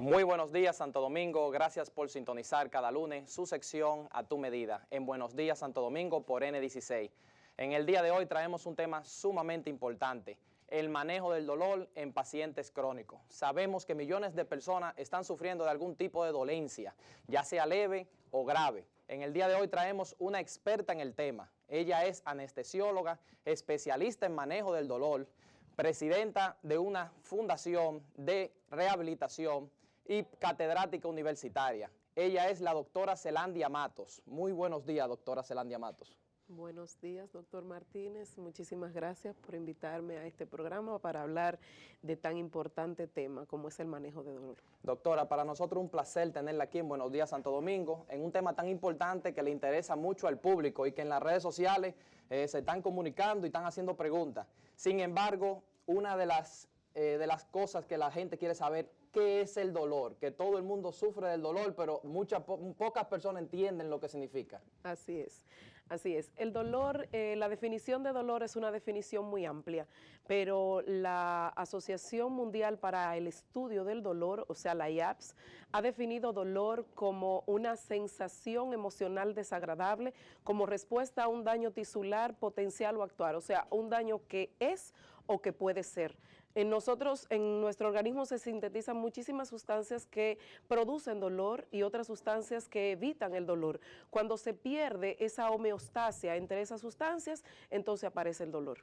Muy buenos días, Santo Domingo. Gracias por sintonizar cada lunes su sección A Tu Medida en Buenos Días, Santo Domingo por N16. En el día de hoy traemos un tema sumamente importante, el manejo del dolor en pacientes crónicos. Sabemos que millones de personas están sufriendo de algún tipo de dolencia, ya sea leve o grave. En el día de hoy traemos una experta en el tema. Ella es anestesióloga, especialista en manejo del dolor, presidenta de una fundación de rehabilitación y catedrática universitaria. Ella es la doctora Zelandia Matos. Muy buenos días, doctora Zelandia Matos. Buenos días, doctor Martínez. Muchísimas gracias por invitarme a este programa para hablar de tan importante tema como es el manejo de dolor. Doctora, para nosotros un placer tenerla aquí en Buenos Días, Santo Domingo, en un tema tan importante que le interesa mucho al público y que en las redes sociales se están comunicando y están haciendo preguntas. Sin embargo, una de las cosas que la gente quiere saber, ¿qué es el dolor? Que todo el mundo sufre del dolor, pero pocas personas entienden lo que significa. Así es, así es. El dolor, la definición de dolor es una definición muy amplia, pero la Asociación Mundial para el Estudio del Dolor, o sea, la IAPS, ha definido dolor como una sensación emocional desagradable como respuesta a un daño tisular, potencial o actual, o sea, un daño que es o que puede ser. En nuestro organismo se sintetizan muchísimas sustancias que producen dolor y otras sustancias que evitan el dolor. Cuando se pierde esa homeostasia entre esas sustancias, entonces aparece el dolor.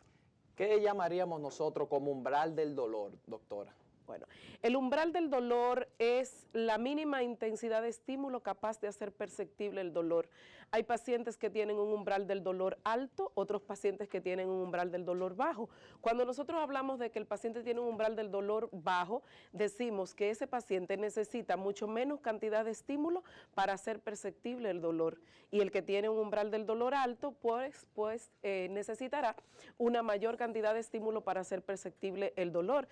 ¿Qué llamaríamos nosotros como umbral del dolor, doctora? Bueno, el umbral del dolor es la mínima intensidad de estímulo capaz de hacer perceptible el dolor. Hay pacientes que tienen un umbral del dolor alto, otros pacientes que tienen un umbral del dolor bajo. Cuando nosotros hablamos de que el paciente tiene un umbral del dolor bajo, decimos que ese paciente necesita mucho menos cantidad de estímulo para hacer perceptible el dolor. Y el que tiene un umbral del dolor alto, pues necesitará una mayor cantidad de estímulo para hacer perceptible el dolor.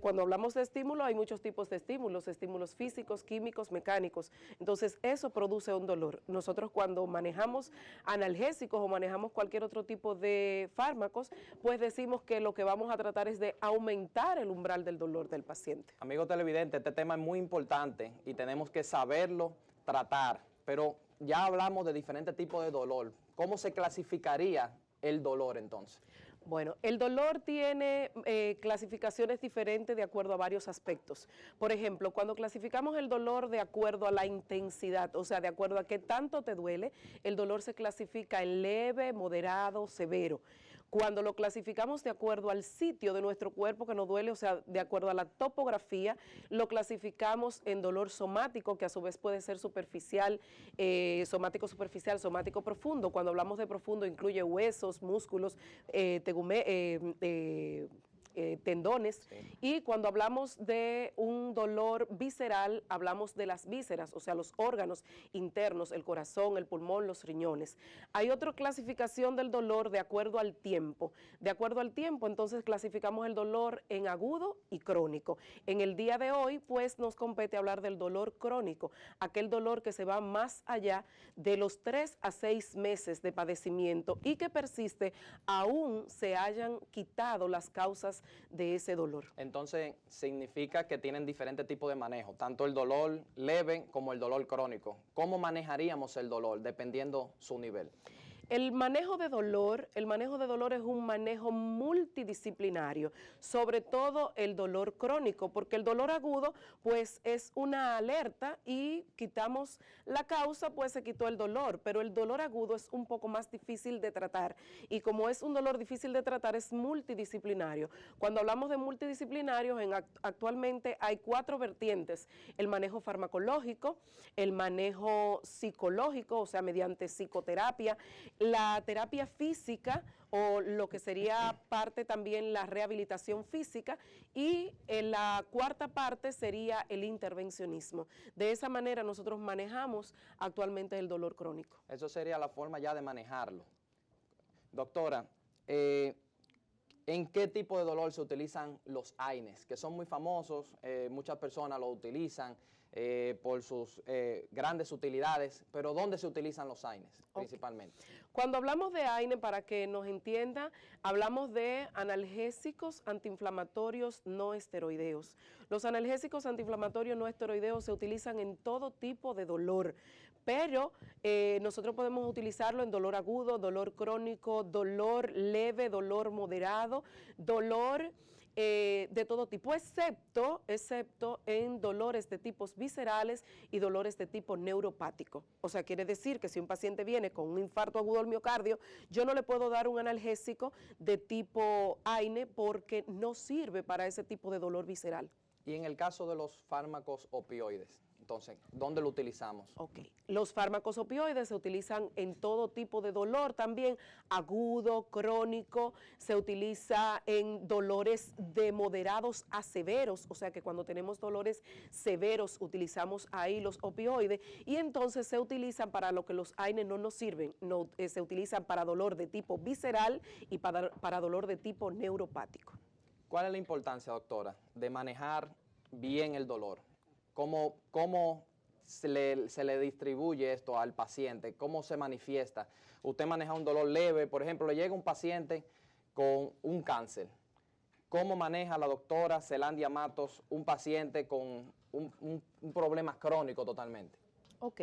Cuando hablamos de estímulo, hay muchos tipos de estímulos físicos, químicos, mecánicos. Entonces, eso produce un dolor. Nosotros cuando manejamos analgésicos o manejamos cualquier otro tipo de fármacos, pues decimos que lo que vamos a tratar es de aumentar el umbral del dolor del paciente. Amigo televidente, este tema es muy importante y tenemos que saberlo tratar, pero ya hablamos de diferentes tipos de dolor. ¿Cómo se clasificaría el dolor entonces? Bueno, el dolor tiene clasificaciones diferentes de acuerdo a varios aspectos. Por ejemplo, cuando clasificamos el dolor de acuerdo a la intensidad, o sea, de acuerdo a qué tanto te duele, el dolor se clasifica en leve, moderado, severo. Cuando lo clasificamos de acuerdo al sitio de nuestro cuerpo que nos duele, o sea, de acuerdo a la topografía, lo clasificamos en dolor somático, que a su vez puede ser superficial, somático superficial, somático profundo. Cuando hablamos de profundo incluye huesos, músculos, tendones, sí. Y cuando hablamos de un dolor visceral, hablamos de las vísceras, o sea, los órganos internos, el corazón, el pulmón, los riñones. Hay otra clasificación del dolor de acuerdo al tiempo. De acuerdo al tiempo, entonces clasificamos el dolor en agudo y crónico. En el día de hoy, pues, nos compete hablar del dolor crónico, aquel dolor que se va más allá de los 3 a 6 meses de padecimiento y que persiste aún se hayan quitado las causas de ese dolor. Entonces, significa que tienen diferentes tipos de manejo, tanto el dolor leve como el dolor crónico. ¿Cómo manejaríamos el dolor dependiendo su nivel? El manejo de dolor es un manejo multidisciplinario, sobre todo el dolor crónico, porque el dolor agudo pues es una alerta y quitamos la causa, pues se quitó el dolor, pero el dolor agudo es un poco más difícil de tratar y como es un dolor difícil de tratar es multidisciplinario. Cuando hablamos de multidisciplinarios, actualmente hay 4 vertientes: el manejo farmacológico, el manejo psicológico, o sea, mediante psicoterapia, la terapia física o lo que sería parte también la rehabilitación física y en la cuarta parte sería el intervencionismo. De esa manera nosotros manejamos actualmente el dolor crónico. Eso sería la forma ya de manejarlo. Doctora, ¿en qué tipo de dolor se utilizan los AINES? Que son muy famosos, muchas personas lo utilizan. por sus grandes utilidades, pero ¿dónde se utilizan los AINES principalmente? Cuando hablamos de AINE, para que nos entienda, hablamos de analgésicos antiinflamatorios no esteroideos. Los analgésicos antiinflamatorios no esteroideos se utilizan en todo tipo de dolor, pero nosotros podemos utilizarlo en dolor agudo, dolor crónico, dolor leve, dolor moderado, dolor de todo tipo, excepto en dolores de tipos viscerales y dolores de tipo neuropático. O sea, quiere decir que si un paciente viene con un infarto agudo al miocardio, yo no le puedo dar un analgésico de tipo AINE porque no sirve para ese tipo de dolor visceral. Y en el caso de los fármacos opioides, entonces, ¿dónde lo utilizamos? Ok, los fármacos opioides se utilizan en todo tipo de dolor, también agudo, crónico, se utiliza en dolores de moderados a severos, o sea que cuando tenemos dolores severos utilizamos ahí los opioides y entonces se utilizan para lo que los AINE no nos sirven, se utilizan para dolor de tipo visceral y para dolor de tipo neuropático. ¿Cuál es la importancia, doctora, de manejar bien el dolor? ¿Cómo se le distribuye esto al paciente? ¿Cómo se manifiesta? Usted maneja un dolor leve, por ejemplo, le llega un paciente con un cáncer. ¿Cómo maneja la doctora Zelandia Matos un paciente con un problema crónico totalmente? Ok,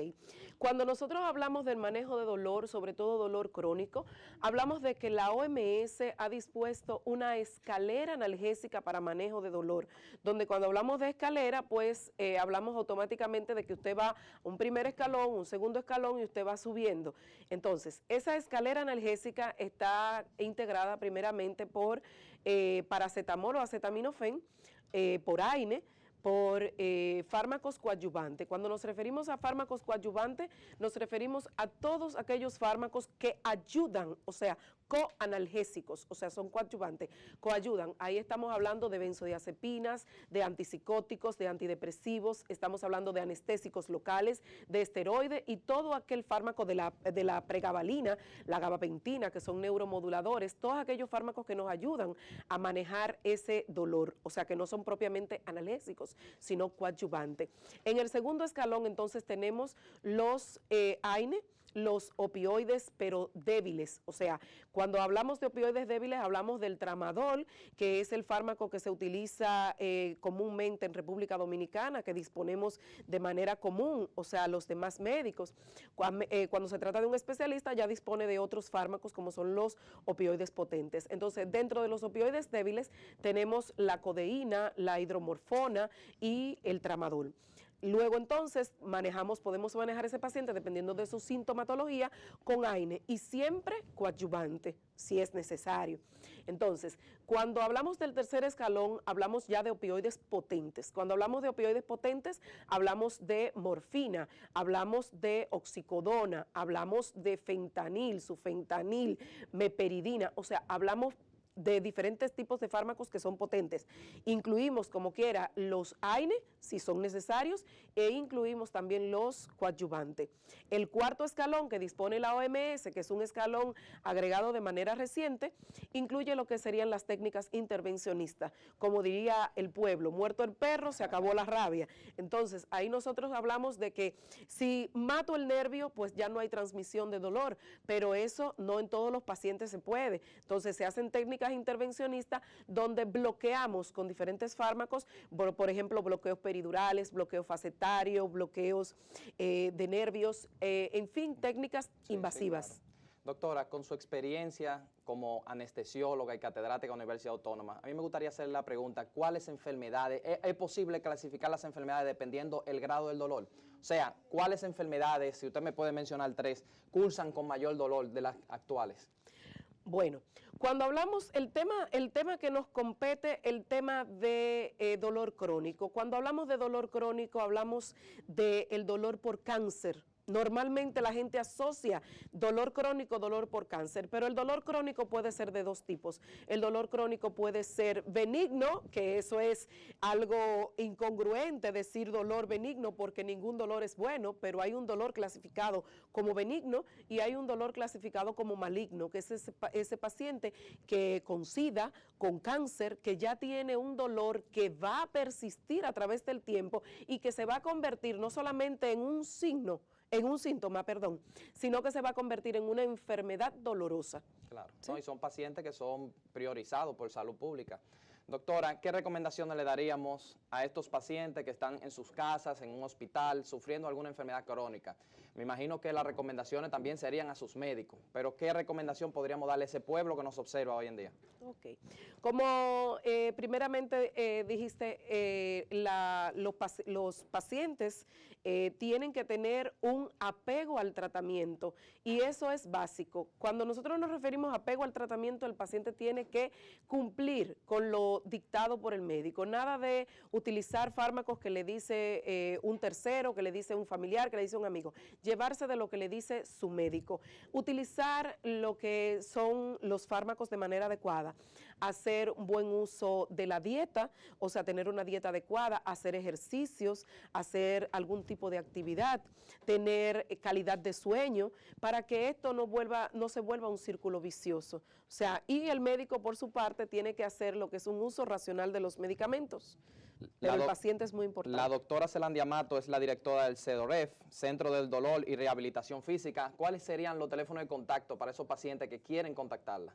cuando nosotros hablamos del manejo de dolor, sobre todo dolor crónico, hablamos de que la OMS ha dispuesto una escalera analgésica para manejo de dolor, donde cuando hablamos de escalera, pues hablamos automáticamente de que usted va un primer escalón, un segundo escalón y usted va subiendo. Entonces, esa escalera analgésica está integrada primeramente por paracetamol o acetaminofén, por AINE, por fármacos coadyuvantes. Cuando nos referimos a fármacos coadyuvantes, nos referimos a todos aquellos fármacos que ayudan, o sea, coanalgésicos, o sea, son coadyuvantes, coayudan. Ahí estamos hablando de benzodiazepinas, de antipsicóticos, de antidepresivos, estamos hablando de anestésicos locales, de esteroides y todo aquel fármaco de la pregabalina, la gabapentina, que son neuromoduladores, todos aquellos fármacos que nos ayudan a manejar ese dolor, o sea, que no son propiamente analgésicos, sino coadyuvantes. En el segundo escalón, entonces, tenemos los AINE, los opioides, pero débiles. O sea, cuando hablamos de opioides débiles, hablamos del tramadol, que es el fármaco que se utiliza comúnmente en República Dominicana, que disponemos de manera común, o sea, los demás médicos. Cuando se trata de un especialista, ya dispone de otros fármacos, como son los opioides potentes. Entonces, dentro de los opioides débiles, tenemos la codeína, la hidromorfona y el tramadol. Luego entonces podemos manejar ese paciente dependiendo de su sintomatología con AINE y siempre coadyuvante si es necesario. Entonces, cuando hablamos del tercer escalón, hablamos ya de opioides potentes. Cuando hablamos de opioides potentes, hablamos de morfina, hablamos de oxicodona, hablamos de fentanil, sufentanil, meperidina, o sea, hablamos de diferentes tipos de fármacos que son potentes. Incluimos como quiera los AINE, si son necesarios, e incluimos también los coadyuvantes. El cuarto escalón que dispone la OMS, que es un escalón agregado de manera reciente, incluye lo que serían las técnicas intervencionistas. Como diría el pueblo, muerto el perro, se acabó la rabia. Entonces, ahí nosotros hablamos de que si mato el nervio, pues ya no hay transmisión de dolor, pero eso no en todos los pacientes se puede. Entonces, se hacen técnicas intervencionistas donde bloqueamos con diferentes fármacos, por ejemplo, bloqueos peridurales, bloqueos facetarios, bloqueos de nervios, en fin, técnicas invasivas. Sí, claro. Doctora, con su experiencia como anestesióloga y catedrática de la Universidad Autónoma, a mí me gustaría hacer la pregunta, ¿cuáles enfermedades, es posible clasificar las enfermedades dependiendo el grado del dolor? O sea, ¿cuáles enfermedades, si usted me puede mencionar 3, cursan con mayor dolor de las actuales? Bueno, cuando hablamos, el tema que nos compete, el tema de dolor crónico. Cuando hablamos de dolor crónico, hablamos del dolor por cáncer. Normalmente la gente asocia dolor crónico, dolor por cáncer, pero el dolor crónico puede ser de dos tipos. El dolor crónico puede ser benigno, que eso es algo incongruente decir dolor benigno porque ningún dolor es bueno, pero hay un dolor clasificado como benigno y hay un dolor clasificado como maligno, que es ese paciente que con SIDA, con cáncer, que ya tiene un dolor que va a persistir a través del tiempo y que se va a convertir no solamente en un síntoma, sino que se va a convertir en una enfermedad dolorosa. Claro, ¿Sí? ¿no? Y son pacientes que son priorizados por salud pública. Doctora, ¿qué recomendaciones le daríamos a estos pacientes que están en sus casas, en un hospital, sufriendo alguna enfermedad crónica? Me imagino que las recomendaciones también serían a sus médicos, pero ¿qué recomendación podríamos darle a ese pueblo que nos observa hoy en día? Ok. Como primeramente dijiste, los pacientes tienen que tener un apego al tratamiento y eso es básico. Cuando nosotros nos referimos a apego al tratamiento, el paciente tiene que cumplir con lo dictado por el médico. Nada de utilizar fármacos que le dice un tercero, que le dice un familiar, que le dice un amigo. Llevarse de lo que le dice su médico. Utilizar lo que son los fármacos de manera adecuada. Hacer un buen uso de la dieta, o sea, tener una dieta adecuada, hacer ejercicios, hacer algún tipo de actividad, tener calidad de sueño, para que esto no se vuelva un círculo vicioso. O sea, y el médico por su parte tiene que hacer lo que es un uso racional de los medicamentos. Pero el paciente es muy importante. La doctora Zelandia Mato es la directora del CEDOREF, Centro del Dolor y Rehabilitación Física. ¿Cuáles serían los teléfonos de contacto para esos pacientes que quieren contactarla?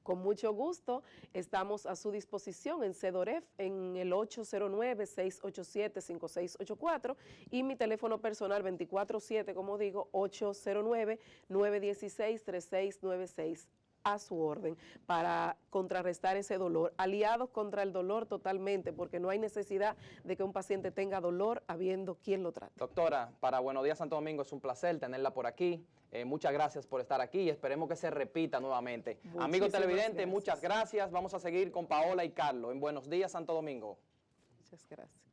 Con mucho gusto, estamos a su disposición en CEDOREF en el 809-687-5684 y mi teléfono personal 24/7, como digo, 809-916-3696. A su orden para contrarrestar ese dolor, aliados contra el dolor totalmente, porque no hay necesidad de que un paciente tenga dolor habiendo quien lo trate. Doctora, para Buenos Días Santo Domingo es un placer tenerla por aquí. Muchas gracias por estar aquí y esperemos que se repita nuevamente. Amigos televidentes, muchas gracias. Vamos a seguir con Paola y Carlos en Buenos Días Santo Domingo. Muchas gracias.